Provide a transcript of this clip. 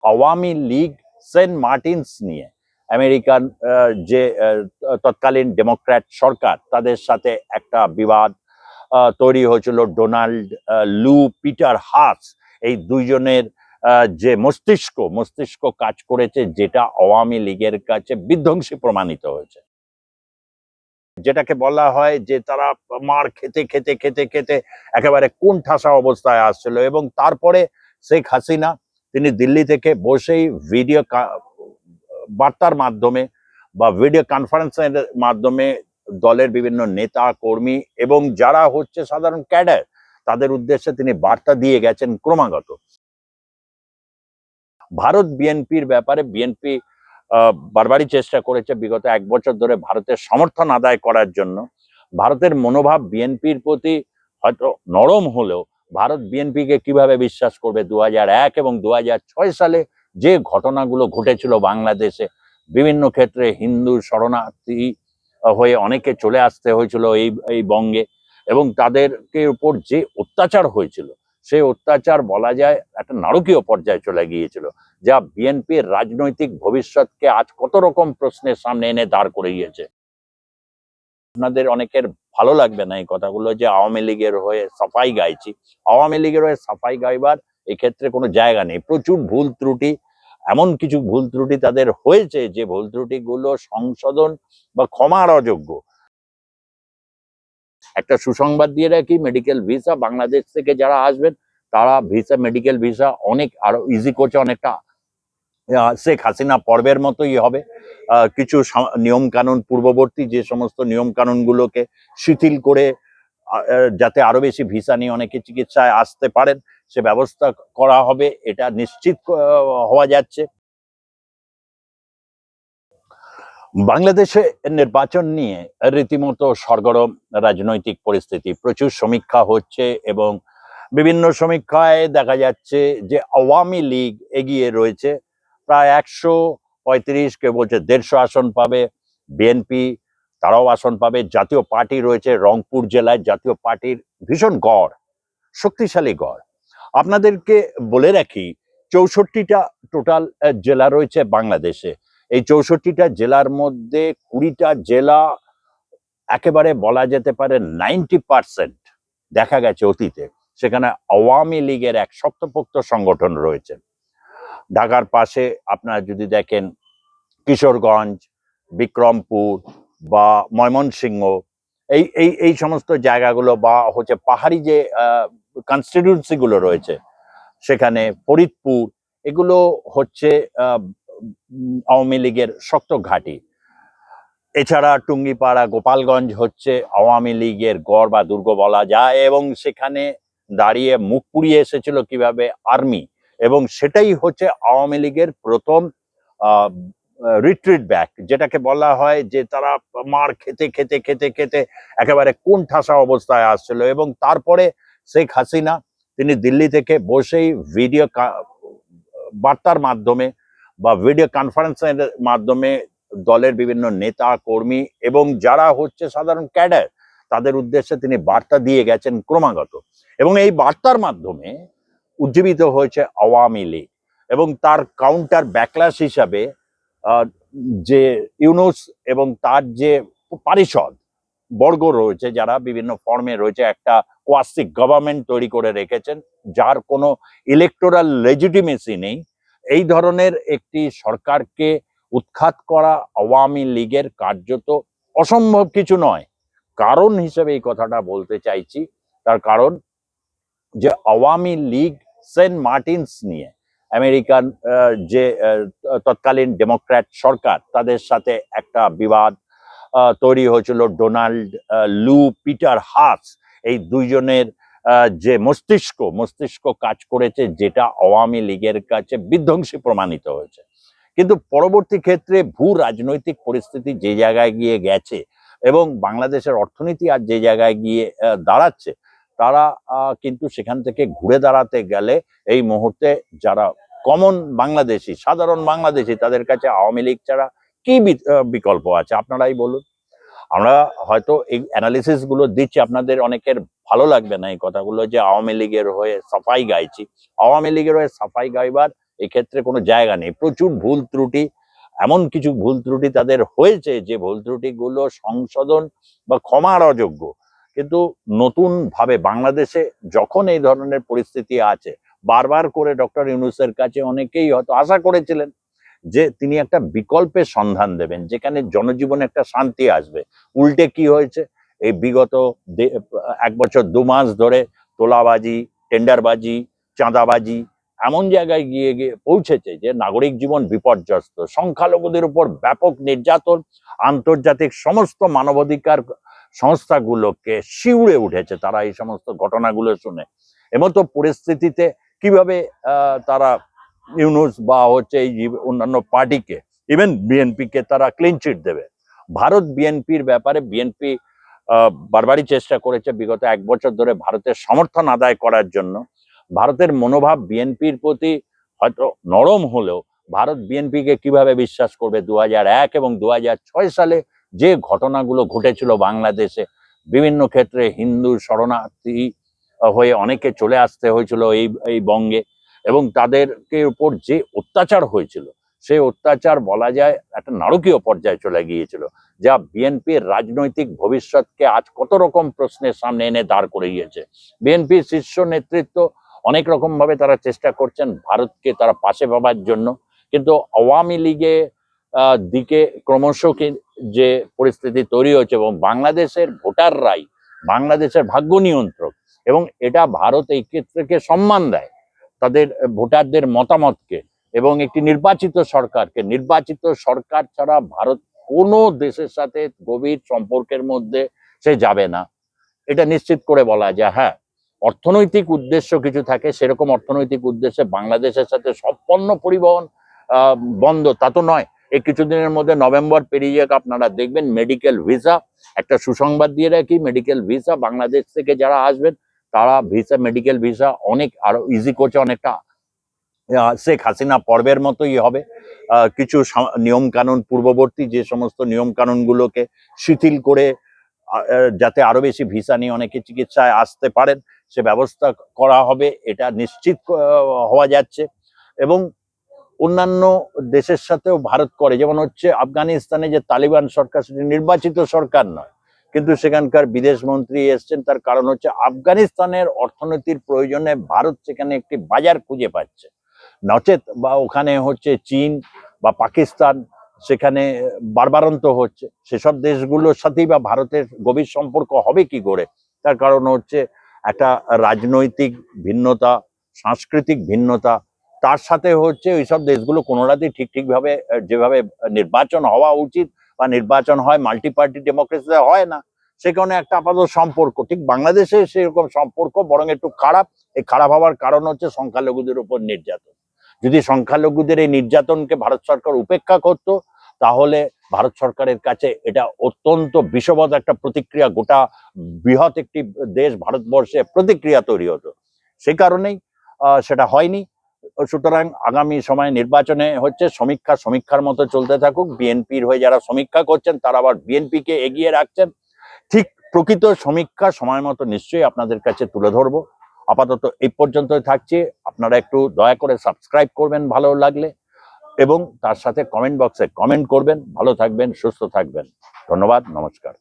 Awami League Saint Martin's নিয়ে American যে তৎকালীন ডেমোক্র্যাট সরকার তাদের সাথে একটা বিবাদ তৈরি হয়েছিল। ডোনাল্ড লু পিটার হাস এই দুইজনের যে মস্তিষ্ক কাজ করেছে, যেটা আওয়ামী লীগের কাছে বিধ্বংসী প্রমাণিত হয়েছে। যেটাকে বলা হয় যে তারা মার খেতে খেতে খেতে খেতে একেবারে কোণঠাসা অবস্থায় আসছিল, এবং তারপরে শেখ হাসিনা তিনি দিল্লি থেকে বসেই ভিডিও বার্তার মাধ্যমে বা ভিডিও কনফারেন্সের মাধ্যমে দলের বিভিন্ন নেতা কর্মী এবং যারা হচ্ছে সাধারণ ক্যাডার তাদের উদ্দেশ্যে তিনি বার্তা দিয়ে গেছেন ক্রমাগত। ভারত বিএনপির ব্যাপারে বিএনপি বারবারই চেষ্টা করেছে বিগত 1 বছর ধরে ভারতের সমর্থন আদায় করার জন্য। ভারতের মনোভাব বিএনপির প্রতি হয়তো নরম হলেও ভারত বিএনপিকে কিভাবে বিশ্বাস করবে? 2001 এবং 2006 সালে যে ঘটনাগুলো ঘটেছিল বাংলাদেশে, বিভিন্ন ক্ষেত্রে হিন্দু শরণার্থী হয়ে অনেকে চলে আসতে হয়েছিল এই বঙ্গে, এবং তাদেরকে উপর যে অত্যাচার হয়েছিল সেই অত্যাচার বলা যায় একটা নারকীয় পর্যায়ে চলে গিয়েছিল, যা বিএনপির রাজনৈতিক ভবিষ্যৎকে আজ কত রকম প্রশ্নের সামনে এনে দাঁড় করে গিয়েছে। আপনাদের অনেকের ভালো লাগবে না এই কথাগুলো যে আওয়ামী লীগের হয়ে সাফাই গাইছি। আওয়ামী লীগের হয়ে সাফাই গাইবার এক্ষেত্রে কোনো জায়গা নেই। প্রচুর ভুল ত্রুটি, এমন কিছু ভুল ত্রুটি তাদের হয়েছে যে ভুল ত্রুটিগুলো সংশোধন বা ক্ষমার অযোগ্য। একটা সুসংবাদ দিয়ে রাখি, মেডিকেল ভিসা বাংলাদেশ থেকে যারা আসবেন তারা মেডিকেল ভিসা অনেক আরো ইজি করছে, অনেকটা শেখ হাসিনা পর্বের মতোই হবে। কিছু নিয়ম কানুন, পূর্ববর্তী যে সমস্ত নিয়ম কানুন গুলোকে শিথিল করে যাতে আরো বেশি ভিসা নিয়ে অনেকে চিকিৎসায় আসতে পারেন সে ব্যবস্থা করা হবে, এটা নিশ্চিত হওয়া যাচ্ছে। বাংলাদেশে নির্বাচন নিয়ে রীতিমতো সরগরম রাজনৈতিক পরিস্থিতি, প্রচুর সমীক্ষা হচ্ছে এবং বিভিন্ন সমীক্ষায় দেখা যাচ্ছে যে আওয়ামী লীগ এগিয়ে রয়েছে। প্রায় 135, কেউ বলছে 150 আসন পাবে। বিএনপি তারাও আসন পাবে। জাতীয় পার্টি রয়েছে রংপুর জেলায়, জাতীয় পার্টির ভীষণ গড়, শক্তিশালী গড়। আপনাদেরকে বলে রাখি 64টা টোটাল জেলা রয়েছে বাংলাদেশে। এই 64টা জেলার মধ্যে 20টা জেলা একেবারে বলা যেতে পারে 90% দেখা গেছে অতীতে সেখানে আওয়ামী লীগের এক শক্তপোক্ত সংগঠন রয়েছে। ঢাকার পাশে আপনারা যদি দেখেন কিশোরগঞ্জ, বিক্রমপুর বা ময়মনসিংহ, এই এই এই সমস্ত জায়গাগুলো, বা হচ্ছে পাহাড়ি যে কনস্টিটিউয়েন্সি গুলো রয়েছে সেখানে ফরিদপুর, এগুলো হচ্ছে আওয়ামী লীগের শক্ত ঘাঁটি। এছাড়া টুঙ্গিপাড়া, গোপালগঞ্জ হচ্ছে আওয়ামী লীগের গড় বা দুর্গ বলা যায়, এবং সেখানে দাঁড়িয়ে মুখ পুড়িয়ে এসেছিল কিভাবে আর্মি, এবং সেটাই হচ্ছে আওয়ামী লীগের প্রথম রিট্রিট ব্যাক, যেটাকে বলা হয় যে তারা মার খেতে খেতে খেতে খেতে একেবারে কোণঠাসা অবস্থায় আসছিল, এবং তারপরে শেখ হাসিনা তিনি দিল্লি থেকে বসেই ভিডিও বার্তার মাধ্যমে বা ভিডিও কনফারেন্সের মাধ্যমে দলের বিভিন্ন নেতা কর্মী এবং যারা হচ্ছে সাধারণ ক্যাডার তাদের উদ্দেশ্যে তিনি বার্তা দিয়ে গেছেন ক্রমাগত, এবং এই বার্তার মাধ্যমে উজ্জীবিত হয়েছে আওয়ামী লীগ। এবং তার কাউন্টার ব্যাকলাস হিসাবে যে ইউনূস এবং তার যে পারিষদ বর্গ রয়েছে যারা বিভিন্ন ফর্মে রয়েছে, একটা কোয়াসি গভর্নমেন্ট তৈরি করে রেখেছেন যার কোনো ইলেকটোরাল লেজিটিমেসি নেই। এই ধরনের একটি সরকারকে উৎখাত করা আওয়ামী লীগের কার্যত অসম্ভব কিছু নয়। কারণ হিসেবে এই কথাটা বলতে চাইছি, তার কারণ যে আওয়ামী লীগ সেন্ট মার্টিনস নিয়ে আমেরিকান যে তৎকালীন ডেমোক্র্যাট সরকার তাদের সাথে একটা বিবাদ তৈরি হয়েছিল। ডোনাল্ড লু পিটার হাস এই দুইজনের যে মস্তিষ্ক কাজ করেছে, যেটা আওয়ামী লীগের কাছে বিধ্বংসী প্রমাণিত হয়েছে। কিন্তু পরবর্তী ক্ষেত্রে ভূ রাজনৈতিক পরিস্থিতি যে জায়গায় গিয়ে গেছে এবং বাংলাদেশের অর্থনীতি আর যে জায়গায় গিয়ে দাঁড়াচ্ছে, তারা কিন্তু সেখান থেকে ঘুরে দাঁড়াতে গেলে এই মুহূর্তে যারা কমন বাংলাদেশি, সাধারণ বাংলাদেশি, তাদের কাছে আওয়ামী লীগ ছাড়া কি বিকল্প আছে আপনারাই বলুন। আমরা হয়তো এই অ্যানালিসিস গুলো দিচ্ছি, আপনাদের অনেকের ভালো লাগবে না এই কথাগুলো যে আওয়ামী লীগের হয়ে সাফাই গাইছি। আওয়ামী লীগের হয়ে সাফাই গাইবার এক্ষেত্রে কোনো জায়গা নেই। প্রচুর ভুল ত্রুটি, এমন কিছু ভুল ত্রুটি তাদের হয়েছে যে ভুল ত্রুটিগুলো সংশোধন বা ক্ষমার অযোগ্য। কিন্তু নতুন ভাবে বাংলাদেশে যখন এই ধরনের পরিস্থিতি আছে, বারবার করে ডক্টর ইউনূসের কাছে অনেকেই হয়তো আশা করেছিলেন যে তিনি একটা বিকল্পের সন্ধান দেবেন, যেখানে জনজীবনে একটা শান্তি আসবে। উল্টে কি হয়েছে, এই বিগত 1 বছর 2 মাস ধরে তোলাবাজি, টেন্ডারবাজি, চাঁদাবাজি এমন জায়গায় গিয়ে গিয়ে পৌঁছেছে যে নাগরিক জীবন বিপর্যস্ত। সংখ্যালঘুদের উপর ব্যাপক নির্যাতন, আন্তর্জাতিক সমস্ত মানবাধিকার সংস্থাগুলোকে শিউরে উঠেছে তারা এই সমস্ত ঘটনাগুলো শুনে। এমতো পরিস্থিতিতে কিভাবে তারা ইউনূস বা হচ্ছে এই অন্যান্য পার্টিকে, ইভেন বিএনপিকে তারা ক্লিন চিট দেবে? ভারত বিএনপির ব্যাপারে বিএনপি বারবারই চেষ্টা করেছে বিগত 1 বছর ধরে ভারতের সমর্থন আদায় করার জন্য। ভারতের মনোভাব বিএনপির প্রতি হয়তো নরম হলেও ভারত বিএনপিকে কিভাবে বিশ্বাস করবে? 2001 এবং 2006 সালে যে ঘটনাগুলো ঘটেছিল বাংলাদেশে, বিভিন্ন ক্ষেত্রে হিন্দু শরণার্থী হয়ে অনেকে চলে আসতে হয়েছিল এই বঙ্গে, এবং তাদেরকে উপর যে অত্যাচার হয়েছিল সেই অত্যাচার বলা যায় একটা নারকীয় পর্যায়ে চলে গিয়েছিল, যা বিএনপির রাজনৈতিক ভবিষ্যৎকে আজ কত রকম প্রশ্নের সামনে এনে দাঁড় করে গিয়েছে। বিএনপির শীর্ষ নেতৃত্ব অনেক রকম ভাবে তারা চেষ্টা করছেন ভারতকে তারা পাশে পাবার জন্য, কিন্তু আওয়ামী লীগে দিকে ক্রমশ যে পরিস্থিতি তৈরি হয়েছে এবং বাংলাদেশের ভোটাররাই বাংলাদেশের ভাগ্য নিয়ন্ত্রক, এবং এটা ভারত এই ক্ষেত্রে সম্মান দেয় তাদের ভোটারদের মতামতকে এবং একটি নির্বাচিত সরকারকে। নির্বাচিত সরকার ছাড়া ভারত কোনো দেশের সাথে গভীর সম্পর্কের মধ্যে সে যাবে না, এটা নিশ্চিত করে বলা যায়। হ্যাঁ, অর্থনৈতিক উদ্দেশ্য কিছু থাকে, সেরকম অর্থনৈতিক উদ্দেশ্যে বাংলাদেশের সাথে সব পণ্য পরিবহন বন্ধ তা তো নয়। এই কিছুদিনের মধ্যে নভেম্বর পেরিয়ে যাক, আপনারা দেখবেন মেডিকেল ভিসা, একটা সুসংবাদ দিয়ে রাখি, মেডিকেল ভিসা বাংলাদেশ থেকে যারা আসবেন তারা মেডিকেল ভিসা অনেক আরো ইজি করছে, অনেকটা শেখ হাসিনা পর্বের মতোই হবে। কিছু নিয়ম কানুন, পূর্ববর্তী যে সমস্ত নিয়ম কানুন গুলোকে শিথিল করে যাতে আরো বেশি ভিসা নিয়ে অনেকে চিকিৎসায় আসতে পারেন সে ব্যবস্থা করা হবে, এটা নিশ্চিত হওয়া যাচ্ছে। এবং অন্যান্য দেশের সাথেও ভারত করে, যেমন হচ্ছে আফগানিস্তানে যে তালিবান সরকার, সেটি নির্বাচিত সরকার নয়, কিন্তু সেখানকার বিদেশ মন্ত্রী এসছেন, তার কারণ হচ্ছে আফগানিস্তানের অর্থনীতির প্রয়োজনে ভারত সেখানে একটি বাজার খুঁজে পাচ্ছে। নচেত বা ওখানে হচ্ছে চীন বা পাকিস্তান সেখানে বারবারন্ত হচ্ছে, সেসব দেশগুলোর সাথেই বা ভারতের গভীর সম্পর্ক হবে কি করে? তার কারণ হচ্ছে একটা রাজনৈতিক ভিন্নতা, সাংস্কৃতিক ভিন্নতা, তার সাথে হচ্ছে ওইসব দেশগুলো কোনোটাতেই ঠিকভাবে যেভাবে নির্বাচন হওয়া উচিত বা নির্বাচন হয় মাল্টি পার্টি ডেমোক্রেসিতে হয় না। সে কারণে একটা আপাতত সম্পর্ক, ঠিক বাংলাদেশে সেরকম সম্পর্ক বরং একটু খারাপ। এই খারাপ হওয়ার কারণ হচ্ছে সংখ্যালঘুদের উপর নির্যাতন। যদি সংখ্যালঘুদের এই নির্যাতনকে ভারত সরকার উপেক্ষা করত, তাহলে ভারত সরকারের কাছে এটা অত্যন্ত বিষবৎ একটা প্রতিক্রিয়া, গোটা বৃহৎ একটি দেশ ভারতবর্ষে প্রতিক্রিয়া তৈরি হতো। সে কারণেই সেটা হয়নি। সুতরাং আগামী সময়ে নির্বাচনে হচ্ছে সমীক্ষার মতো চলতে থাকুক। বিএনপির হয়ে যারা সমীক্ষা করছেন তারা আবার বিএনপিকে এগিয়ে রাখছেন। ঠিক প্রকৃত সমীক্ষা সময় মতো নিশ্চয়ই আপনাদের কাছে তুলে ধরবো। আপাতত এই পর্যন্তই থাকছে। আপনারা একটু দয়া করে সাবস্ক্রাইব করবেন ভালো লাগলে, এবং তার সাথে কমেন্ট বক্সে কমেন্ট করবেন। ভালো থাকবেন, সুস্থ থাকবেন। ধন্যবাদ, নমস্কার।